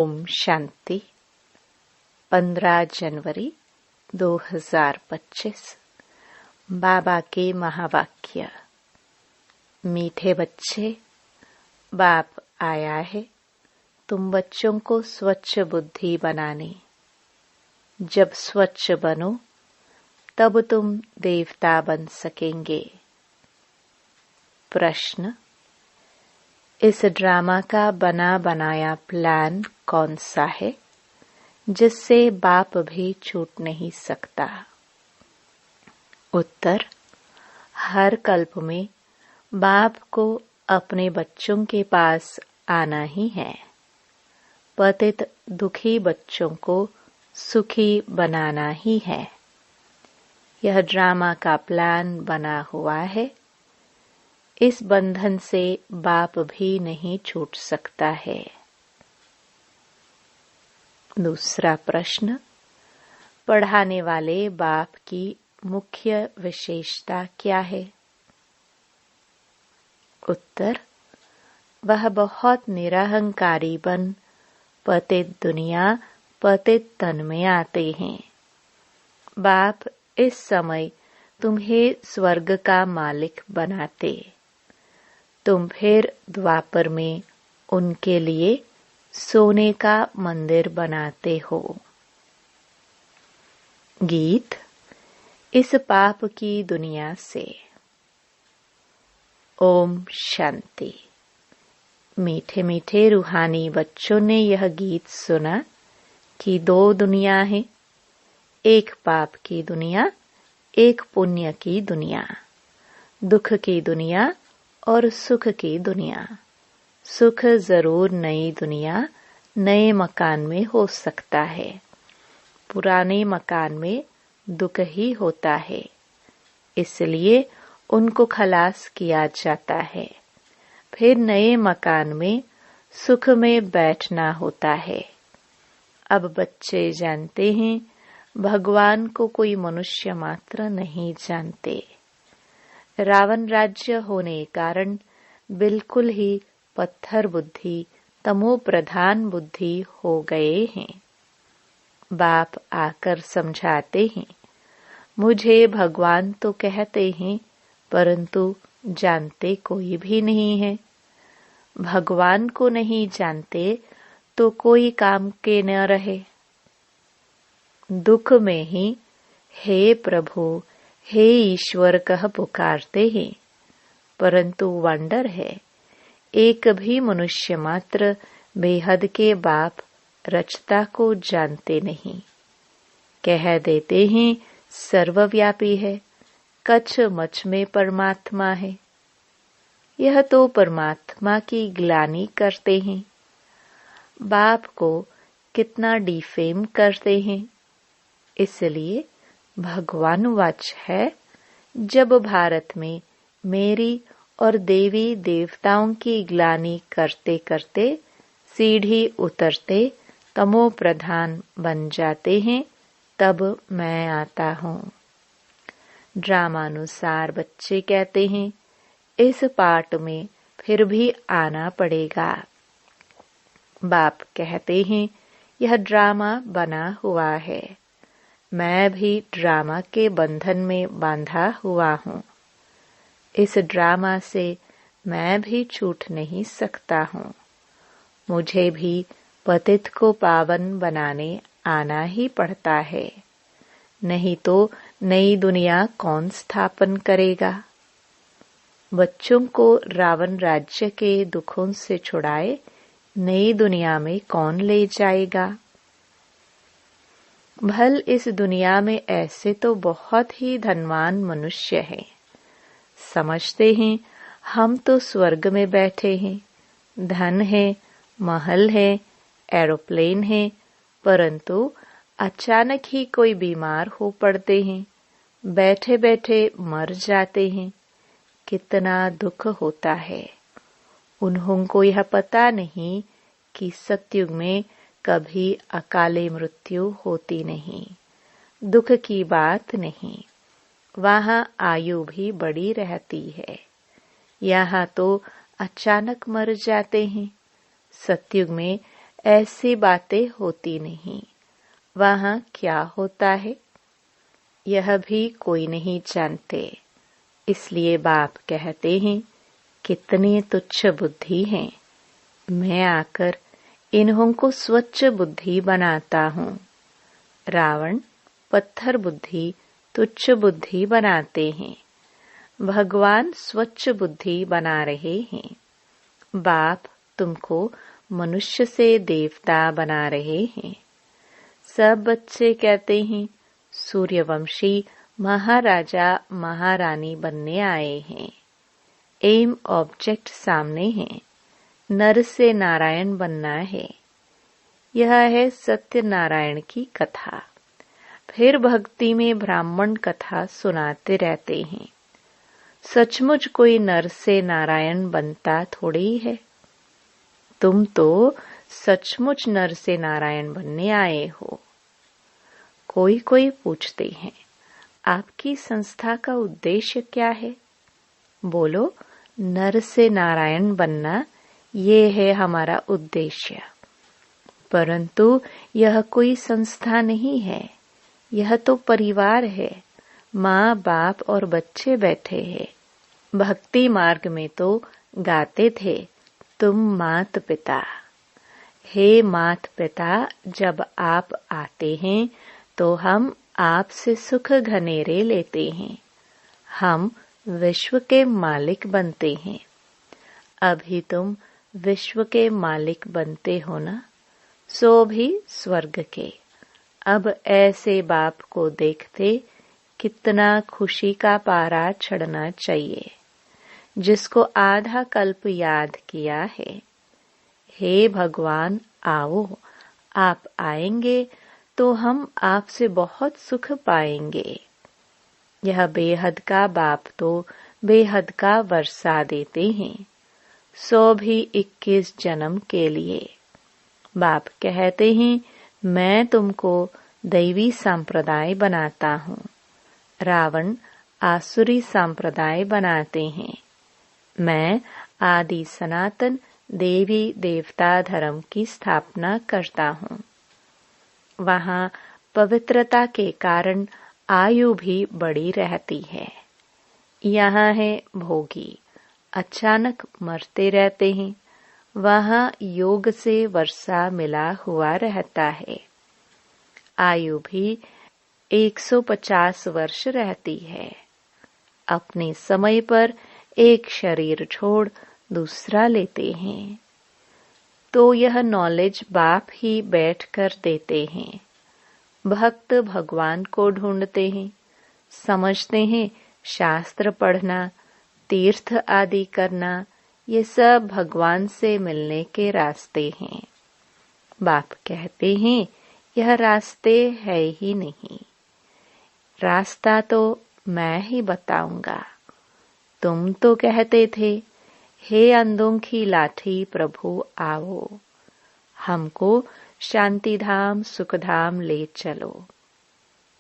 ओम शांति। 15 जनवरी 2025। बाबा के महावाक्य। मीठे बच्चे, बाप आया है तुम बच्चों को स्वच्छ बुद्धि बनाने। जब स्वच्छ बनो तब तुम देवता बन सकेंगे। प्रश्न, इस ड्रामा का बना बनाया प्लान कौन सा है जिससे बाप भी छूट नहीं सकता? उत्तर, हर कल्प में बाप को अपने बच्चों के पास आना ही है। पतित दुखी बच्चों को सुखी बनाना ही है। यह ड्रामा का प्लान बना हुआ है। इस बंधन से बाप भी नहीं छूट सकता है। दूसरा प्रश्न, पढ़ाने वाले बाप की मुख्य विशेषता क्या है? उत्तर, वह बहुत निरहंकारी बन पतित दुनिया पतित तन में आते हैं। बाप इस समय तुम्हें स्वर्ग का मालिक बनाते। तुम फिर द्वापर में उनके लिए सोने का मंदिर बनाते हो। गीत, इस पाप की दुनिया से। ओम शांति। मीठे मीठे रूहानी बच्चों ने यह गीत सुना कि दो दुनिया है, एक पाप की दुनिया, एक पुण्य की दुनिया। दुख की दुनिया और सुख की दुनिया। सुख जरूर नई दुनिया, नए मकान में हो सकता है। पुराने मकान में दुख ही होता है, इसलिए उनको खलास किया जाता है। फिर नए मकान में सुख में बैठना होता है। अब बच्चे जानते हैं, भगवान को कोई मनुष्य मात्र नहीं जानते। रावण राज्य होने कारण बिल्कुल ही पत्थर बुद्धि, तमो प्रधान बुद्धि हो गए हैं। बाप आकर समझाते हैं, मुझे भगवान तो कहते हैं परंतु जानते कोई भी नहीं है। भगवान को नहीं जानते तो कोई काम के न रहे। दुख में ही हे प्रभु, हे ईश्वर कह पुकारते हैं, परंतु वंडर है, एक भी मनुष्य मात्र बेहद के बाप रचता को जानते नहीं। कह देते हैं सर्वव्यापी है, कछ मच में परमात्मा है। यह तो परमात्मा की ग्लानि करते हैं। बाप को कितना डिफेम करते हैं। इसलिए भगवान वाच है, जब भारत में मेरी और देवी देवताओं की ग्लानि करते करते सीढ़ी उतरते तमो प्रधान बन जाते हैं, तब मैं आता हूँ। ड्रामानुसार बच्चे कहते हैं, इस पाठ में फिर भी आना पड़ेगा। बाप कहते हैं, यह ड्रामा बना हुआ है। मैं भी ड्रामा के बंधन में बांधा हुआ हूँ। इस ड्रामा से मैं भी छूट नहीं सकता हूँ। मुझे भी पतित को पावन बनाने आना ही पड़ता है, नहीं तो नई दुनिया कौन स्थापन करेगा? बच्चों को रावण राज्य के दुखों से छुड़ाए नई दुनिया में कौन ले जाएगा? भल इस दुनिया में ऐसे तो बहुत ही धनवान मनुष्य हैं। समझते हैं हम तो स्वर्ग में बैठे हैं, धन है, महल है, एरोप्लेन है, परंतु अचानक ही कोई बीमार हो पड़ते हैं, बैठे बैठे मर जाते हैं। कितना दुख होता है। उन्हों को यह पता नहीं कि सतयुग में कभी अकाले मृत्यु होती नहीं। दुख की बात नहीं, वहाँ आयु भी बड़ी रहती है। यहाँ तो अचानक मर जाते हैं। सतयुग में ऐसी बातें होती नहीं। वहाँ क्या होता है यह भी कोई नहीं जानते। इसलिए बाप कहते हैं, कितनी तुच्छ बुद्धि है। मैं आकर इन्हों को स्वच्छ बुद्धि बनाता हूँ। रावण पत्थर बुद्धि, तुच्छ बुद्धि बनाते हैं। भगवान स्वच्छ बुद्धि बना रहे हैं। बाप तुमको मनुष्य से देवता बना रहे हैं। सब बच्चे कहते हैं, सूर्यवंशी महाराजा महारानी बनने आए हैं। एम ऑब्जेक्ट सामने है, नर से नारायण बनना है। यह है सत्यनारायण की कथा। फिर भक्ति में ब्राह्मण कथा सुनाते रहते हैं। सचमुच कोई नर से नारायण बनता थोड़ी है। तुम तो सचमुच नर से नारायण बनने आए हो। कोई कोई पूछते हैं, आपकी संस्था का उद्देश्य क्या है? बोलो, नर से नारायण बनना, ये है हमारा उद्देश्य। परंतु यह कोई संस्था नहीं है, यह तो परिवार है। माँ बाप और बच्चे बैठे हैं। भक्ति मार्ग में तो गाते थे, तुम मात पिता। हे मात पिता, जब आप आते हैं तो हम आपसे सुख घनेरे लेते हैं। हम विश्व के मालिक बनते हैं। अभी तुम विश्व के मालिक बनते हो ना, सो भी स्वर्ग के। अब ऐसे बाप को देखते कितना खुशी का पारा चढ़ना चाहिए, जिसको आधा कल्प याद किया है। हे भगवान, आओ, आप आएंगे तो हम आपसे बहुत सुख पाएंगे। यह बेहद का बाप तो बेहद का वर्षा देते हैं, सो भी 21 जन्म के लिए। बाप कहते हैं, मैं तुमको दैवी संप्रदाय बनाता हूँ। रावण आसुरी संप्रदाय बनाते हैं। मैं आदि सनातन देवी देवता धर्म की स्थापना करता हूँ। वहाँ पवित्रता के कारण आयु भी बड़ी रहती है। यहाँ है भोगी, अचानक मरते रहते हैं। वहाँ योग से वर्षा मिला हुआ रहता है। आयु भी 150 वर्ष रहती है। अपने समय पर एक शरीर छोड़ दूसरा लेते हैं। तो यह नॉलेज बाप ही बैठ कर देते हैं। भक्त भगवान को ढूंढते हैं, समझते हैं शास्त्र पढ़ना, तीर्थ आदि करना, ये सब भगवान से मिलने के रास्ते हैं। बाप कहते हैं, यह रास्ते है ही नहीं। रास्ता तो मैं ही बताऊंगा। तुम तो कहते थे, हे अंधों की लाठी प्रभु आओ, हमको शांतिधाम सुखधाम ले चलो।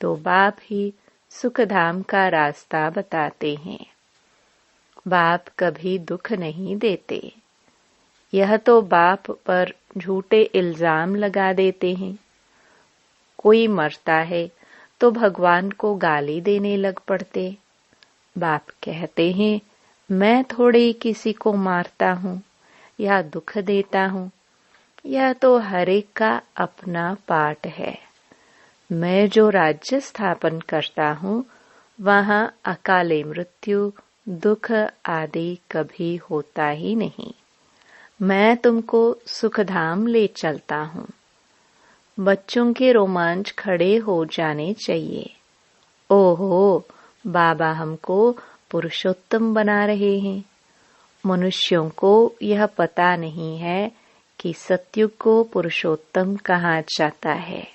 तो बाप ही सुखधाम का रास्ता बताते हैं। बाप कभी दुख नहीं देते। यह तो बाप पर झूठे इल्जाम लगा देते हैं। कोई मरता है तो भगवान को गाली देने लग पड़ते। बाप कहते हैं, मैं थोड़ी किसी को मारता हूँ या दुख देता हूँ। यह तो हर एक का अपना पाठ है। मैं जो राज्य स्थापन करता हूँ, वहाँ अकाले मृत्यु, दुख आदि कभी होता ही नहीं। मैं तुमको सुखधाम ले चलता हूँ। बच्चों के रोमांच खड़े हो जाने चाहिए। ओहो, बाबा हमको पुरुषोत्तम बना रहे हैं। मनुष्यों को यह पता नहीं है कि सत्युग को पुरुषोत्तम कहा जाता है।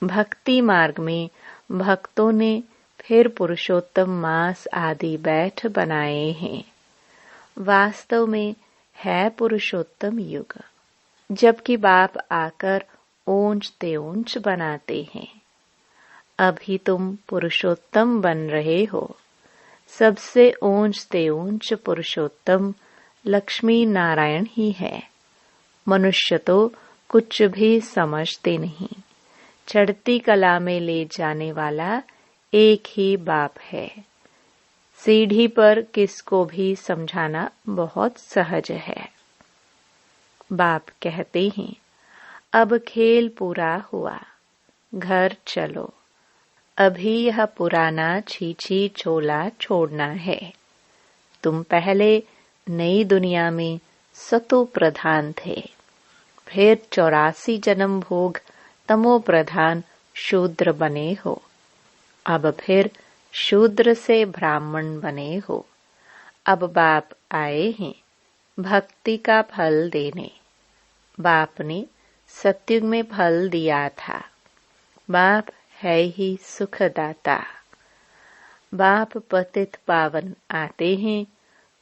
भक्ति मार्ग में भक्तों ने फिर पुरुषोत्तम मास आदि बैठ बनाए हैं। वास्तव में है पुरुषोत्तम युग, जबकि बाप आकर ऊंच ते ऊंच बनाते हैं। अभी तुम पुरुषोत्तम बन रहे हो। सबसे ऊंच ते ऊंच पुरुषोत्तम लक्ष्मी नारायण ही है। मनुष्य तो कुछ भी समझते नहीं। चढ़ती कला में ले जाने वाला एक ही बाप है। सीढ़ी पर किसको भी समझाना बहुत सहज है। बाप कहते हैं, अब खेल पूरा हुआ, घर चलो। अभी यह पुराना छीछी चोला छोड़ना है। तुम पहले नई दुनिया में सतो प्रधान थे, फिर 84 जन्म भोग तमो प्रधान शूद्र बने हो। अब फिर शूद्र से ब्राह्मण बने हो। अब बाप आए हैं भक्ति का फल देने। बाप ने सत्युग में फल दिया था। बाप है ही सुखदाता। बाप पतित पावन आते हैं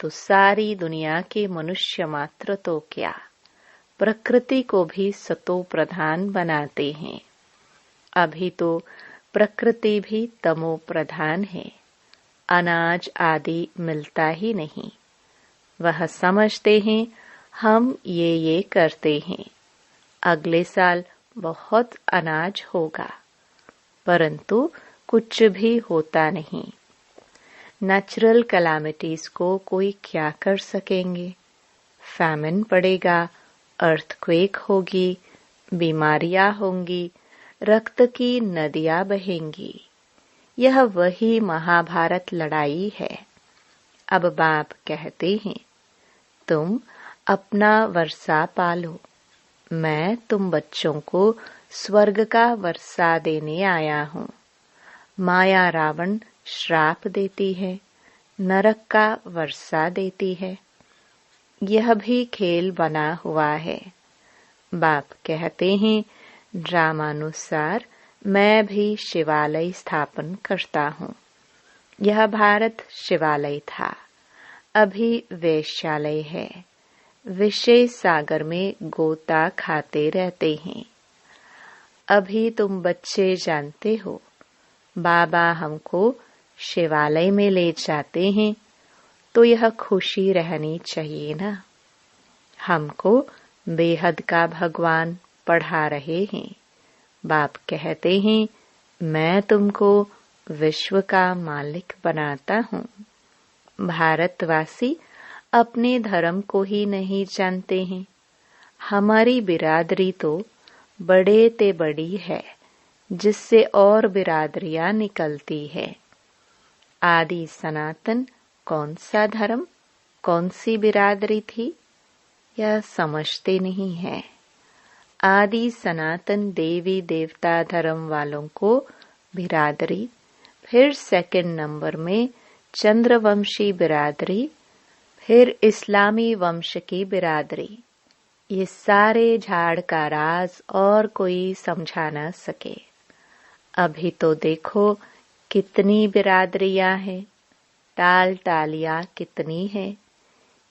तो सारी दुनिया के मनुष्य मात्र तो क्या, प्रकृति को भी सतो प्रधान बनाते हैं। अभी तो प्रकृति भी तमो प्रधान है। अनाज आदि मिलता ही नहीं। वह समझते हैं हम ये करते हैं, अगले साल बहुत अनाज होगा, परंतु कुछ भी होता नहीं। नेचुरल कैलामिटीज को कोई क्या कर सकेंगे। फैमिन पड़ेगा, अर्थक्वेक होगी, बीमारियां होंगी, रक्त की नदियां बहेंगी। यह वही महाभारत लड़ाई है। अब बाप कहते हैं, तुम अपना वर्षा पालो। मैं तुम बच्चों को स्वर्ग का वर्षा देने आया हूँ। माया रावण श्राप देती है, नरक का वर्षा देती है। यह भी खेल बना हुआ है। बाप कहते हैं, ड्रामानुसार मैं भी शिवालय स्थापन करता हूँ। यह भारत शिवालय था, अभी वेश्यालय है। विषय सागर में गोता खाते रहते हैं। अभी तुम बच्चे जानते हो, बाबा हमको शिवालय में ले जाते हैं तो यह खुशी रहनी चाहिए ना। हमको बेहद का भगवान पढ़ा रहे हैं। बाप कहते हैं, मैं तुमको विश्व का मालिक बनाता हूँ। भारतवासी अपने धर्म को ही नहीं जानते हैं। हमारी बिरादरी तो बड़े ते बड़ी है, जिससे और बिरादरियां निकलती है। आदि सनातन कौन सा धर्म, कौन सी बिरादरी थी, यह समझते नहीं है। आदि सनातन देवी देवता धर्म वालों को बिरादरी, फिर सेकंड नंबर में चंद्रवंशी बिरादरी, फिर इस्लामी वंश की बिरादरी। ये सारे झाड़ का राज और कोई समझा न सके। अभी तो देखो कितनी बिरादरियां हैं, टाल टालियां कितनी है।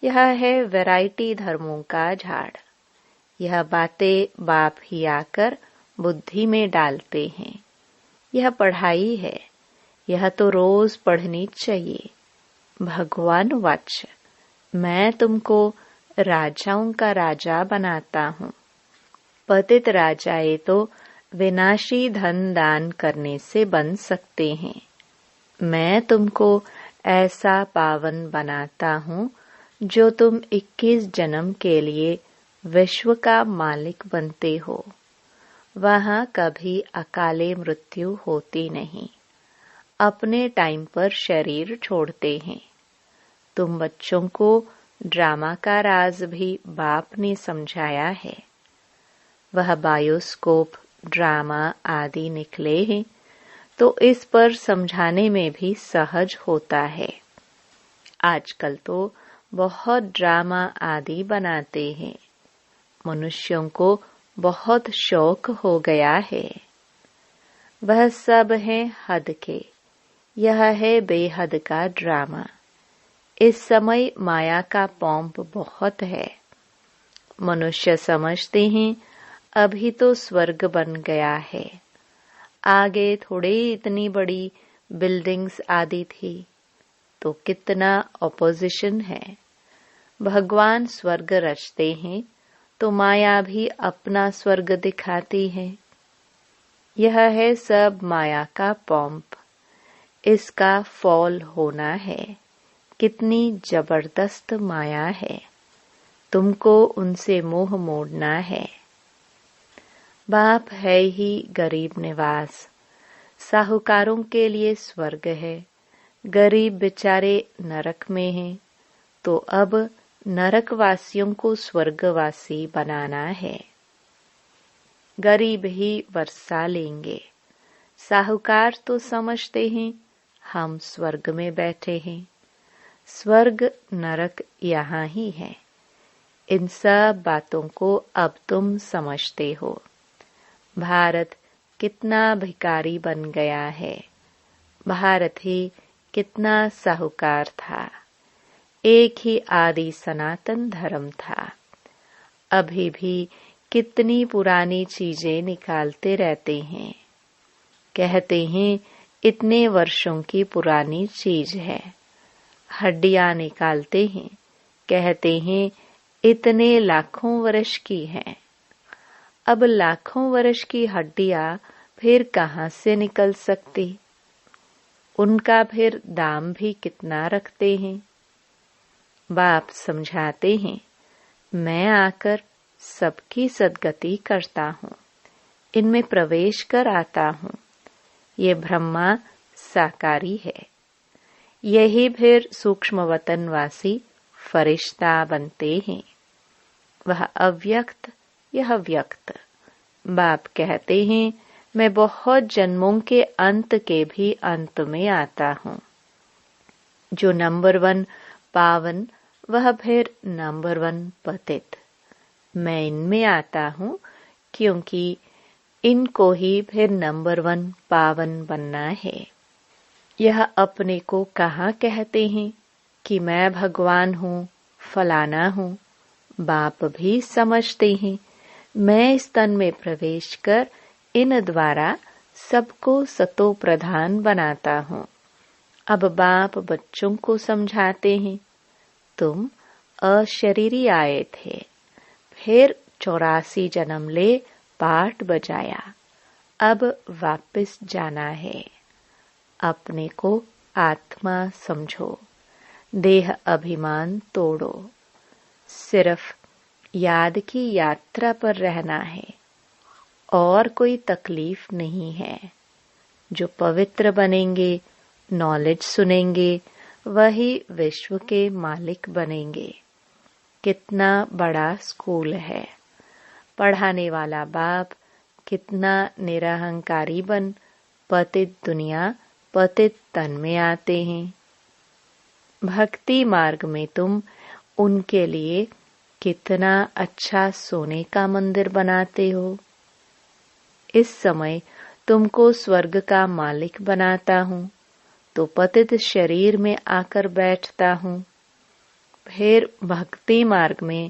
यह है वैरायटी धर्मों का झाड़। यह बातें बाप ही आकर बुद्धि में डालते हैं। यह पढ़ाई है, यह तो रोज पढ़नी चाहिए। भगवान वाच, मैं तुमको राजाओं का राजा बनाता हूँ। पतित राजाए तो विनाशी धन दान करने से बन सकते हैं। मैं तुमको ऐसा पावन बनाता हूँ जो तुम 21 जन्म के लिए विश्व का मालिक बनते हो। वहाँ कभी अकाले मृत्यु होती नहीं। अपने टाइम पर शरीर छोड़ते हैं। तुम बच्चों को ड्रामा का राज भी बाप ने समझाया है। वह बायोस्कोप, ड्रामा आदि निकले हैं तो इस पर समझाने में भी सहज होता है। आजकल तो बहुत ड्रामा आदि बनाते हैं। मनुष्यों को बहुत शौक हो गया है। वह सब है हद के, यह है बेहद का ड्रामा। इस समय माया का पॉम्प बहुत है। मनुष्य समझते हैं अभी तो स्वर्ग बन गया है, आगे थोड़े इतनी बड़ी बिल्डिंग्स आदि थी, तो कितना ऑपोजिशन है। भगवान स्वर्ग रचते हैं तो माया भी अपना स्वर्ग दिखाती है। यह है सब माया का पॉम्प, इसका फॉल होना है। कितनी जबरदस्त माया है, तुमको उनसे मोह मोड़ना है। बाप है ही गरीब निवास, साहूकारों के लिए स्वर्ग है। गरीब बेचारे नरक में हैं, तो अब नरकवासियों को स्वर्गवासी बनाना है। गरीब ही वर्षा लेंगे, साहूकार तो समझते हैं हम स्वर्ग में बैठे हैं। स्वर्ग नरक यहाँ ही है। इन सब बातों को अब तुम समझते हो। भारत कितना भिखारी बन गया है। भारत ही कितना साहूकार था। एक ही आदि सनातन धर्म था। अभी भी कितनी पुरानी चीजें निकालते रहते हैं। कहते हैं इतने वर्षों की पुरानी चीज है। हड्डियां निकालते हैं, कहते हैं इतने लाखों वर्ष की है। अब लाखों वर्ष की हड्डियां फिर कहाँ से निकल सकती? उनका फिर दाम भी कितना रखते हैं। बाप समझाते हैं, मैं आकर सबकी सद्गति करता हूँ, इनमें प्रवेश कर आता हूँ। ये ब्रह्मा साकारी है। यही फिर सूक्ष्म वतनवासी फरिश्ता बनते हैं। वह अव्यक्त, यह व्यक्त। बाप कहते हैं मैं बहुत जन्मों के अंत के भी अंत में आता हूँ। जो नंबर 1 पावन, वह फिर नंबर 1 पतित। मैं इनमें आता हूँ क्योंकि इनको ही फिर नंबर 1 पावन बनना है। यह अपने को कहाँ कहते हैं कि मैं भगवान हूँ, फलाना हूँ। बाप भी समझते हैं मैं इस तन में प्रवेश कर इन द्वारा सबको सतो प्रधान बनाता हूँ। अब बाप बच्चों को समझाते हैं, तुम अशरीरी आए थे, फिर 84 जन्म ले पाठ बजाया, अब वापस जाना है। अपने को आत्मा समझो, देह अभिमान तोड़ो। सिर्फ याद की यात्रा पर रहना है और कोई तकलीफ नहीं है। जो पवित्र बनेंगे, नॉलेज सुनेंगे, वही विश्व के मालिक बनेंगे। कितना बड़ा स्कूल है। पढ़ाने वाला बाप कितना निरहंकारी बन पतित दुनिया पतित तन में आते हैं। भक्ति मार्ग में तुम उनके लिए कितना अच्छा सोने का मंदिर बनाते हो। इस समय तुमको स्वर्ग का मालिक बनाता हूँ, तो पतित शरीर में आकर बैठता हूँ। फिर भक्ति मार्ग में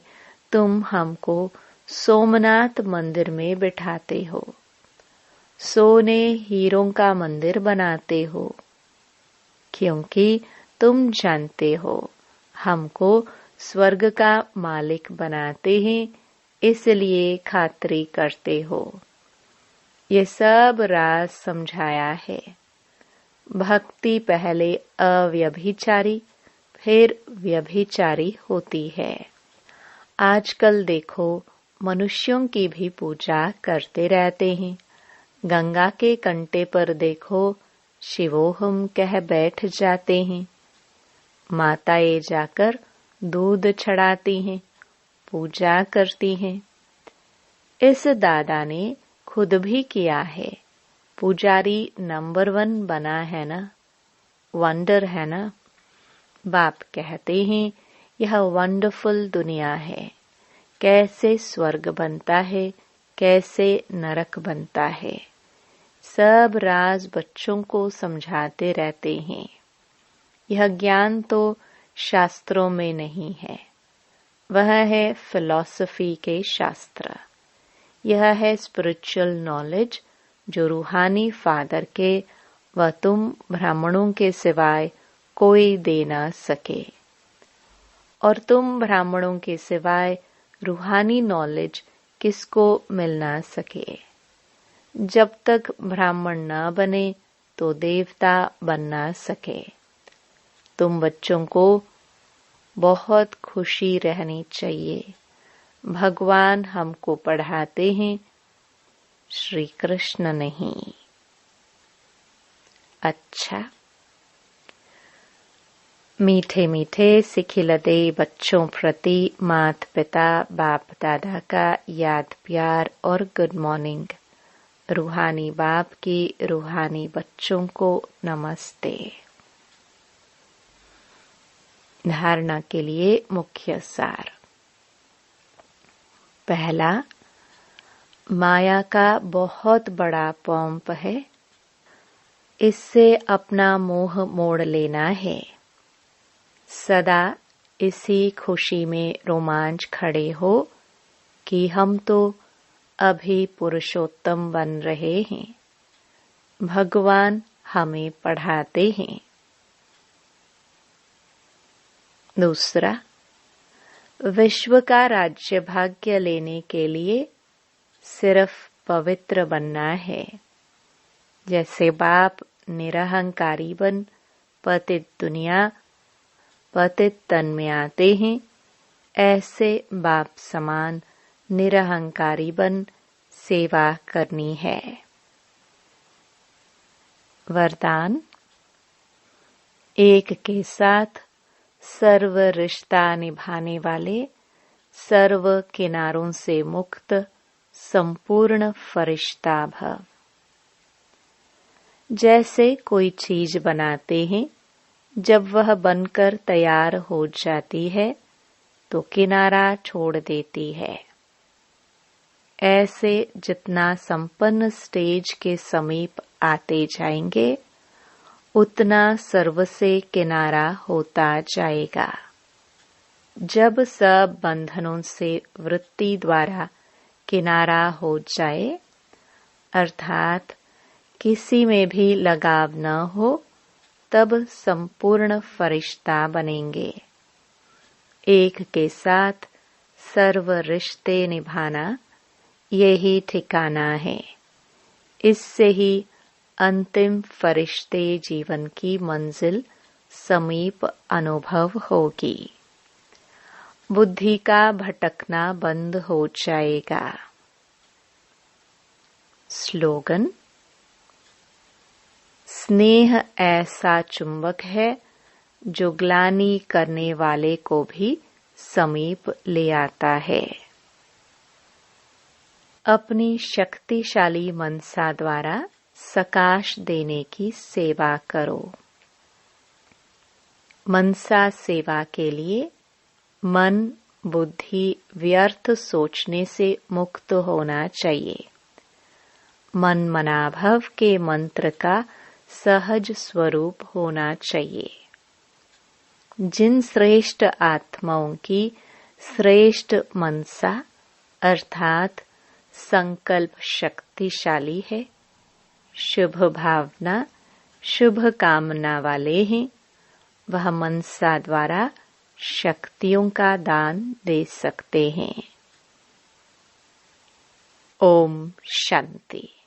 तुम हमको सोमनाथ मंदिर में बिठाते हो, सोने हीरों का मंदिर बनाते हो, क्योंकि तुम जानते हो हमको स्वर्ग का मालिक बनाते हैं, इसलिए खातरी करते हो। ये सब राज समझाया है। भक्ति पहले अव्यभिचारी फिर व्यभिचारी होती है। आजकल देखो मनुष्यों की भी पूजा करते रहते हैं। गंगा के कंटे पर देखो शिवोहम कह बैठ जाते हैं। माताएं जाकर दूध चढ़ाती हैं, पूजा करती हैं। इस दादा ने खुद भी किया है। पुजारी नंबर 1 बना है ना, वंडर है ना। बाप कहते हैं यह वंडरफुल दुनिया है। कैसे स्वर्ग बनता है, कैसे नरक बनता है, सब राज बच्चों को समझाते रहते हैं। यह ज्ञान तो शास्त्रों में नहीं है, वह है फिलॉसफी के शास्त्र। यह है स्पिरिचुअल नॉलेज जो रूहानी फादर के व तुम ब्राह्मणों के सिवाय कोई दे न सके, और तुम ब्राह्मणों के सिवाय रूहानी नॉलेज किसको मिल ना सके। जब तक ब्राह्मण न बने तो देवता बन ना सके। तुम बच्चों को बहुत खुशी रहनी चाहिए। भगवान हमको पढ़ाते हैं, श्री कृष्ण नहीं। अच्छा, मीठे मीठे सिखिलते बच्चों प्रति माता पिता बाप दादा का याद प्यार और गुड मॉर्निंग। रूहानी बाप की रूहानी बच्चों को नमस्ते। धारणा के लिए मुख्य सार। पहला, माया का बहुत बड़ा पंप है, इससे अपना मोह मोड़ लेना है। सदा इसी खुशी में रोमांच खड़े हो कि हम तो अभी पुरुषोत्तम बन रहे हैं। भगवान हमें पढ़ाते हैं। दूसरा, विश्व का राज्य भाग्य लेने के लिए सिर्फ पवित्र बनना है। जैसे बाप निरहंकारी बन पतित दुनिया पतित तन में आते हैं, ऐसे बाप समान निरहंकारी बन सेवा करनी है। वरदान, एक के साथ सर्व रिश्ता निभाने वाले, सर्व किनारों से मुक्त संपूर्ण फरिश्ता भव। जैसे कोई चीज बनाते हैं, जब वह बनकर तैयार हो जाती है तो किनारा छोड़ देती है। ऐसे जितना संपन्न स्टेज के समीप आते जाएंगे, उतना सर्व से किनारा होता जाएगा। जब सब बंधनों से वृत्ति द्वारा किनारा हो जाए, अर्थात किसी में भी लगाव न हो, तब संपूर्ण फरिश्ता बनेंगे। एक के साथ सर्व रिश्ते निभाना यही ठिकाना है। इससे ही अंतिम फरिश्ते जीवन की मंजिल समीप अनुभव होगी। बुद्धि का भटकना बंद हो जाएगा। स्लोगन, स्नेह ऐसा चुंबक है जो ग्लानि करने वाले को भी समीप ले आता है। अपनी शक्तिशाली मनसा द्वारा सकाश देने की सेवा करो। मनसा सेवा के लिए मन बुद्धि व्यर्थ सोचने से मुक्त होना चाहिए। मन मनाभव के मंत्र का सहज स्वरूप होना चाहिए। जिन श्रेष्ठ आत्माओं की श्रेष्ठ मनसा अर्थात संकल्प शक्तिशाली है, शुभ भावना शुभ कामना वाले हैं, वह मनसा द्वारा शक्तियों का दान दे सकते हैं। ओम शांति।